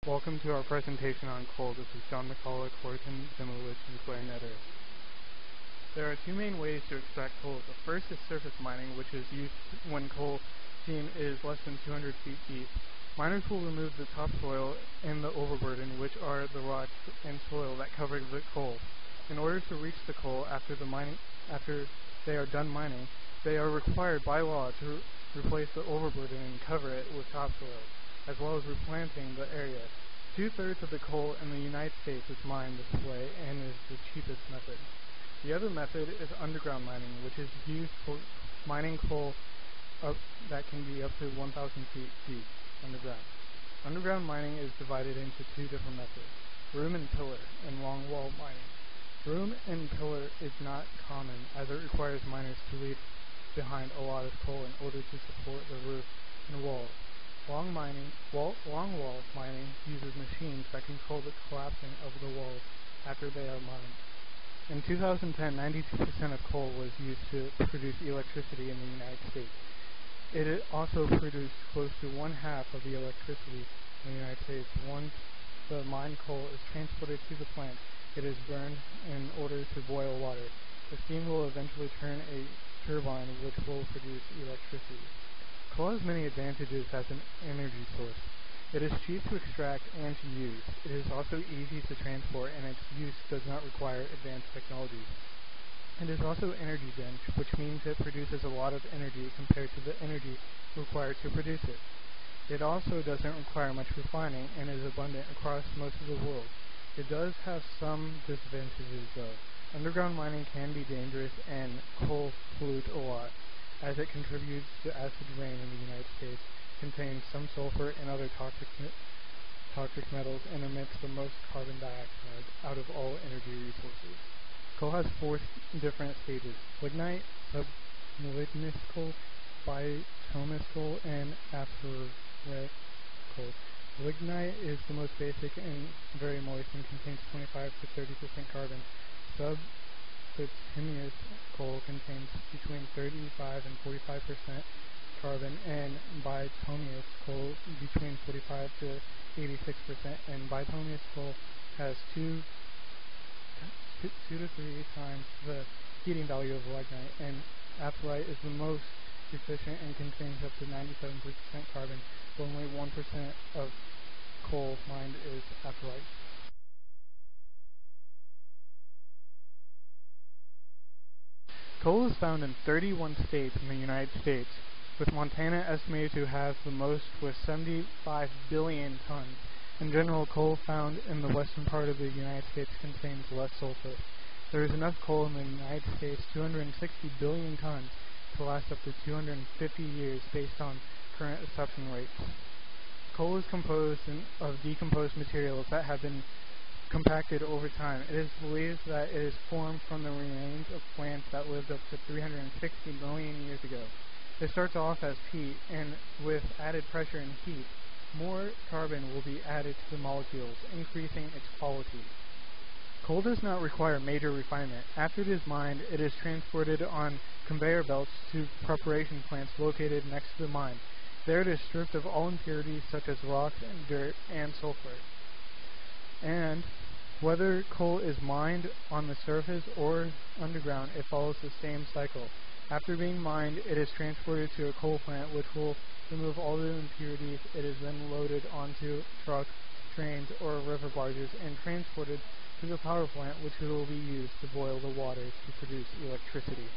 Welcome to our presentation on coal. This is John McCullough, Corton, Zimowich, and Clarinetter. There are two main ways to extract coal. The first is surface mining, which is used when coal seam is less than 200 feet deep. Miners will remove the topsoil and the overburden, which are the rocks and soil that cover the coal. In order to reach the coal after they are done mining, they are required by law to replace the overburden and cover it with topsoil, as well as replanting the area. 2/3 of the coal in the United States is mined this way and is the cheapest method. The other method is underground mining, which is used for mining coal that can be up to 1,000 feet deep underground. Underground mining is divided into two different methods: room and pillar, and longwall mining. Room and pillar is not common, as it requires miners to leave behind a lot of coal in order to support the roof and walls. Longwall mining uses machines that control the collapsing of the walls after they are mined. In 2010, 92% of coal was used to produce electricity in the United States. It also produced close to 1/2 of the electricity in the United States. Once the mined coal is transported to the plant, it is burned in order to boil water. The steam will eventually turn a turbine, which will produce electricity. Coal has many advantages as an energy source. It is cheap to extract and to use. It is also easy to transport, and its use does not require advanced technology. It is also energy dense, which means it produces a lot of energy compared to the energy required to produce it. It also doesn't require much refining and is abundant across most of the world. It does have some disadvantages though. Underground mining can be dangerous, and coal pollutes a lot, as it contributes to acid rain in the United States, contains some sulfur and other toxic metals, and emits the most carbon dioxide out of all energy resources. Coal has 4 different stages: lignite, sublignous coal, bituminous coal, and authorSTREAM coal. Lignite is the most basic and very moist and contains 25 to 30% carbon. Bituminous coal contains between 35 and 45% carbon, and bituminous coal between 45 to 86%. And bituminous coal has 2 to 3 times the heating value of lignite, and authorSTREAM is the most efficient and contains up to 97% carbon, but only 1% of coal mined is authorSTREAM. Coal is found in 31 states in the United States, with Montana estimated to have the most with 75 billion tons. In general, coal found in the western part of the United States contains less sulfur. There is enough coal in the United States, 260 billion tons, to last up to 250 years based on current acceptance rates. Coal is composed of decomposed materials that have been compacted over time. It is believed that it is formed from the remains of plants that lived up to 360 million years ago. It starts off as peat, and with added pressure and heat, more carbon will be added to the molecules, increasing its quality. Coal does not require major refinement. After it is mined, it is transported on conveyor belts to preparation plants located next to the mine. There it is stripped of all impurities such as rocks and dirt and sulfur. And whether coal is mined on the surface or underground, it follows the same cycle. After being mined, it is transported to a coal plant, which will remove all the impurities. It is then loaded onto trucks, trains, or river barges and transported to the power plant, which will be used to boil the water to produce electricity.